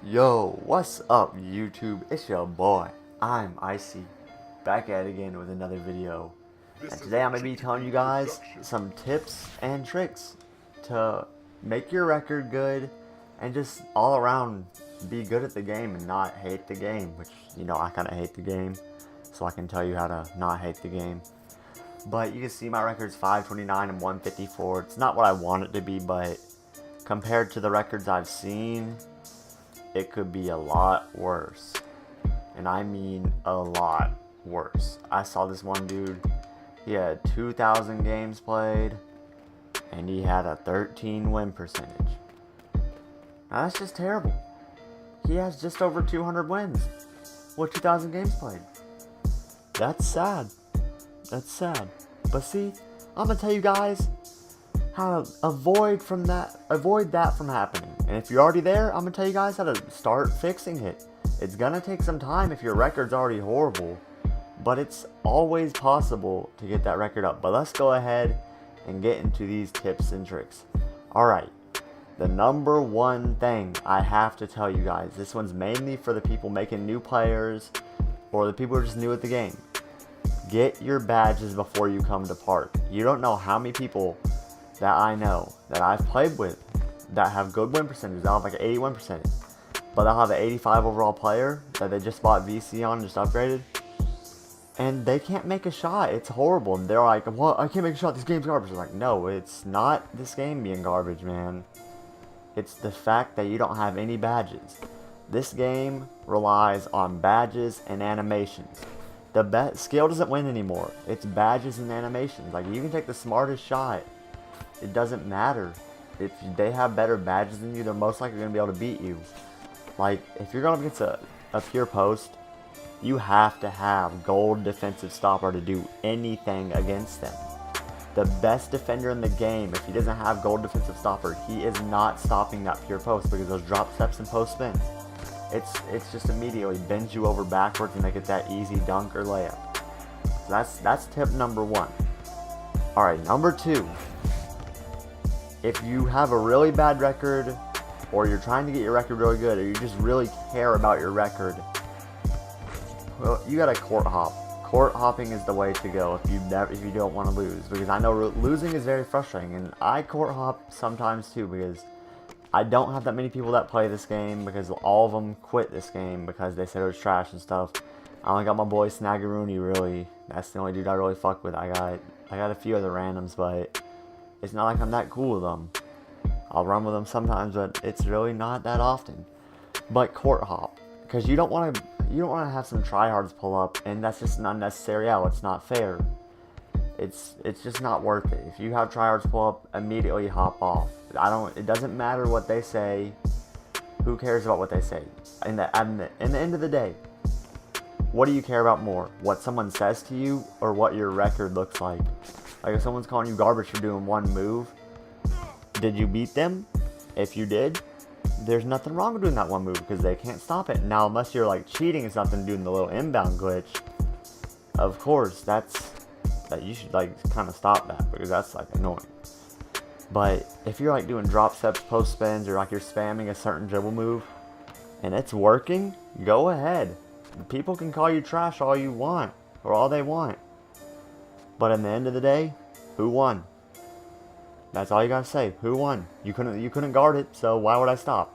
Yo, what's up YouTube? It's your boy, I'm Icy, back at it again with another video. And today I'm going to be telling you guys some tips and tricks to make your record good and just all around be good at the game and not hate the game. Which, I kind of hate the game, so I can tell you how to not hate the game. But you can see my record's 529 and 154. It's not what I want it to be, but compared to the records I've seen, it could be a lot worse. And I mean a lot worse. I saw this one dude, he had 2,000 games played, and he had a 13 win percentage. Now that's just terrible. He has just over 200 wins with 2,000 games played. That's sad. That's sad. But see, I'm gonna tell you guys how to avoid that from happening. And if you're already there, I'm gonna tell you guys how to start fixing it. It's gonna take some time if your record's already horrible, but it's always possible to get that record up. But let's go ahead and get into these tips and tricks. Alright, the number one thing I have to tell you guys, this one's mainly for the people making new players or the people who are just new at the game. Get your badges before you come to park. You don't know how many people that I know that I've played with that have good win percentages. They'll have like an 81 percentage, but they'll have an 85 overall player that they just bought VC on, just upgraded, and they can't make a shot. It's horrible. And they're like, "What? I can't make a shot. This game's garbage." I'm like, no, it's not this game being garbage, man. It's the fact that you don't have any badges. This game relies on badges and animations. The skill doesn't win anymore. It's badges and animations. Like, you can take the smartest shot. It doesn't matter. If they have better badges than you, they're most likely going to be able to beat you. Like, if you're going up against a pure post, you have to have gold defensive stopper to do anything against them. The best defender in the game, if he doesn't have gold defensive stopper, he is not stopping that pure post because those drop steps and post spins. It's just immediately bends you over backwards and make it that easy dunk or layup. So that's tip number one. Alright, number two. If you have a really bad record, or you're trying to get your record really good, or you just really care about your record, well, you gotta court hop. Court hopping is the way to go if you don't want to lose, because I know losing is very frustrating, and I court hop sometimes too, because I don't have that many people that play this game, because all of them quit this game because they said it was trash and stuff. I only got my boy Snaggaroony, really. That's the only dude I really fuck with. I got a few other randoms, but it's not like I'm that cool with them. I'll run with them sometimes, but it's really not that often. But court hop, because you don't want to have some tryhards pull up, and that's just an unnecessary L. It's not fair. It's just not worth it. If you have tryhards pull up, immediately hop off. It doesn't matter what they say. Who cares about what they say? In the end of the day, what do you care about more? What someone says to you, or what your record looks like? Like, if someone's calling you garbage for doing one move, did you beat them? If you did, there's nothing wrong with doing that one move because they can't stop it. Now, unless you're like cheating or something, doing the little inbound glitch, of course, that you should like kind of stop that, because that's like annoying. But if you're like doing drop steps, post spins, or like you're spamming a certain dribble move and it's working, go ahead. People can call you trash all you want, or all they want. But in the end of the day, who won? That's all you gotta say. Who won? You couldn't guard it, so why would I stop?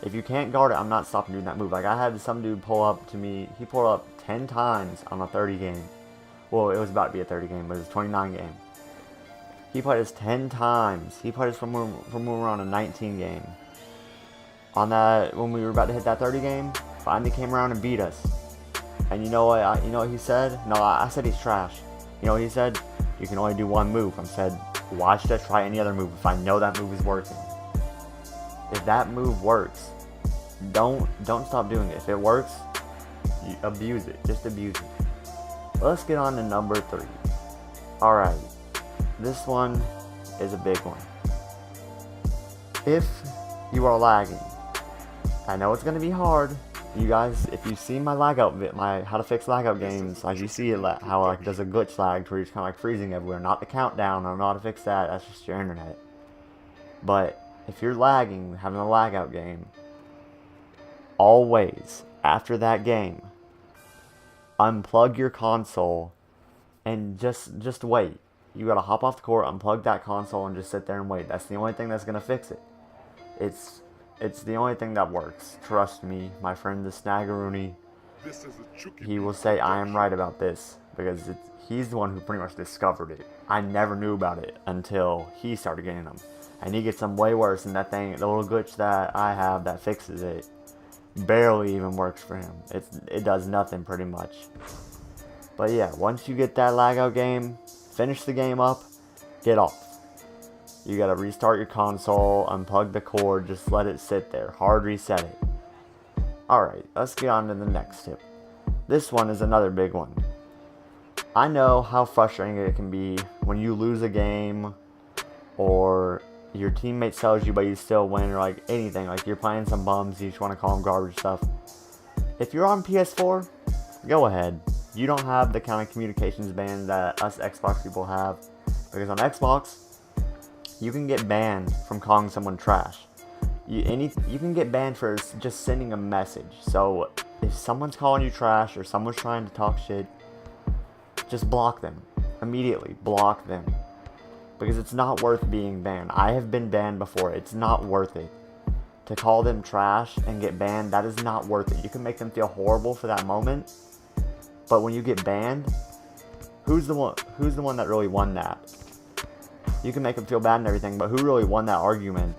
If you can't guard it, I'm not stopping doing that move. Like, I had some dude pull up to me. He pulled up 10 times on a 30 game. Well, it was about to be a 30 game, but it was a 29 game. He played us 10 times. He played us from when we were on a 19 game. On that, when we were about to hit that 30 game, finally came around and beat us. And you know what he said? No, I said he's trash. You know what he said? You can only do one move. I said, why should I try any other move if I know that move is working? If that move works, don't stop doing it. If it works, you abuse it. Just abuse it. Let's get on to number 3. Alright. This one is a big one. If you are lagging, I know it's going to be hard. You guys, if you've seen my lag out my how to fix lag out games, like, you see it, how like does a glitch lag where you're kind of like freezing everywhere. Not the countdown. I don't know how to fix that. That's just your internet. But if you're lagging, having a lag out game, always, after that game, unplug your console and just wait. You gotta hop off the court, unplug that console, and just sit there and wait. That's the only thing that's gonna fix it. It's the only thing that works. Trust me, my friend the Snaggeroonie, he will say I am right about this, because he's the one who pretty much discovered it. I never knew about it until he started getting them. And he gets them way worse, and that thing, the little glitch that I have that fixes it, barely even works for him. It does nothing pretty much. But yeah, once you get that lag out game, finish the game up, get off. You gotta restart your console, unplug the cord, just let it sit there. Hard reset it. Alright, let's get on to the next tip. This one is another big one. I know how frustrating it can be when you lose a game, or your teammate sells you but you still win, or like anything, like you're playing some bums, you just want to call them garbage stuff. If you're on PS4, go ahead. You don't have the kind of communications ban that us Xbox people have, because on Xbox, you can get banned from calling someone trash. You can get banned for just sending a message. So if someone's calling you trash or someone's trying to talk shit, just block them. Immediately block them. Because it's not worth being banned. I have been banned before. It's not worth it. To call them trash and get banned, that is not worth it. You can make them feel horrible for that moment, but when you get banned, who's the one that really won that? You can make them feel bad and everything, but who really won that argument?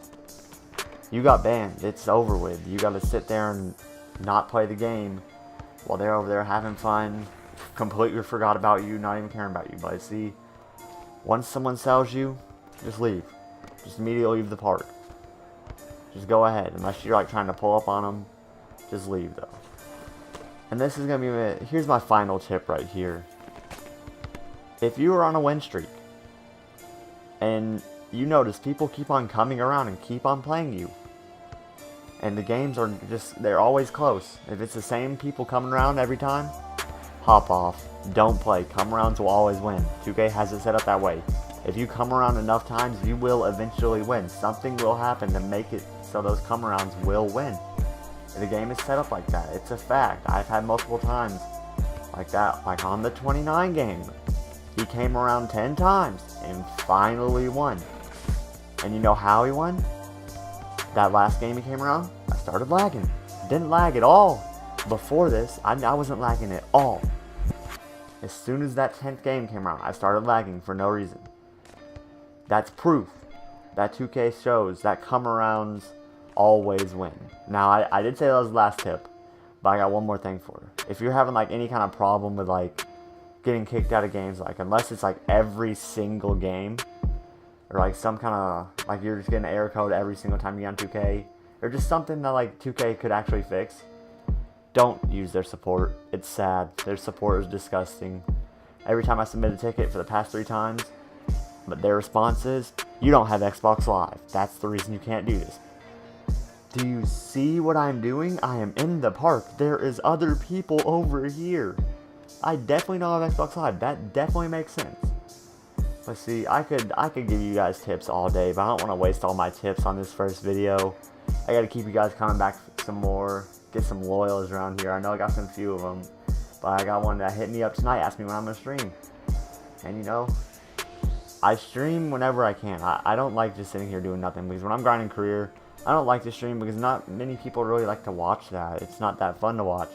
You got banned. It's over with. You gotta sit there and not play the game while they're over there having fun, completely forgot about you, not even caring about you. But see, once someone sells you, just leave. Just immediately leave the park. Just go ahead. Unless you're like trying to pull up on them, just leave though. And this is going to be here's my final tip right here. If you are on a win streak, and you notice people keep on coming around and keep on playing you, and the games are they're always close. If it's the same people coming around every time, hop off. Don't play. Come arounds will always win. 2K has it set up that way. If you come around enough times, you will eventually win. Something will happen to make it so those come arounds will win. The game is set up like that. It's a fact. I've had multiple times like that. Like on the 29 game, he came around 10 times and finally won. And you know how he won? That last game he came around, I started lagging. Didn't lag at all. Before this, I wasn't lagging at all. As soon as that 10th game came around, I started lagging for no reason. That's proof that 2K shows that come arounds always win. Now, I did say that was the last tip, but I got one more thing for you. If you're having like any kind of problem with like getting kicked out of games, like unless it's like every single game, or like some kind of like you're just getting an error code every single time you get on 2K, or just something that like 2K could actually fix, don't use their support. It's sad. Their support is disgusting. Every time I submit a ticket for the past 3 times, but their response is, you don't have Xbox Live. That's the reason you can't do this. Do you see what I'm doing? I am in the park. There is other people over here. I definitely don't have Xbox Live. That definitely makes sense. Let's see, I could give you guys tips all day, but I don't want to waste all my tips on this first video. I got to keep you guys coming back some more. Get some loyals around here. I know I got some few of them, but I got one that hit me up tonight, asked me when I'm going to stream. And you know, I stream whenever I can. I don't like just sitting here doing nothing, because when I'm grinding career, I don't like to stream because not many people really like to watch that. It's not that fun to watch.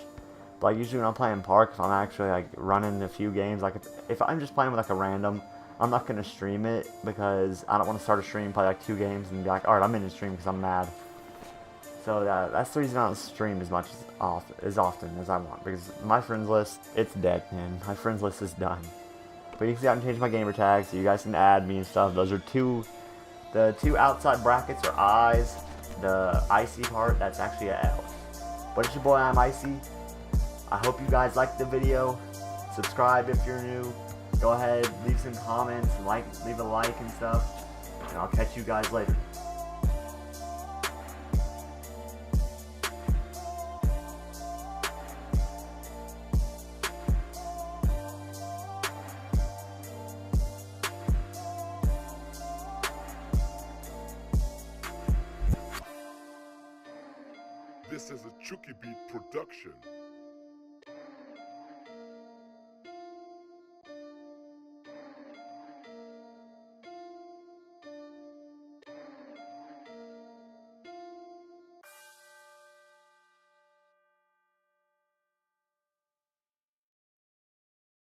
But like usually when I'm playing park, if I'm actually like running a few games, like if I'm just playing with like a random, I'm not going to stream it because I don't want to start a stream, play like 2 games, and be like, alright, I'm in the stream because I'm mad. So that's the reason I don't stream as much as often as I want, because my friends list, it's dead, man. My friends list is done. But you can see I can change my gamer tags, so you guys can add me and stuff. Those are the two outside brackets are eyes. The icy part, that's actually a L. But it's your boy, I'm Icy. I hope you guys liked the video. Subscribe if you're new. Go ahead, leave some comments, leave a like and stuff. And I'll catch you guys later. This is a Chucky Beat production.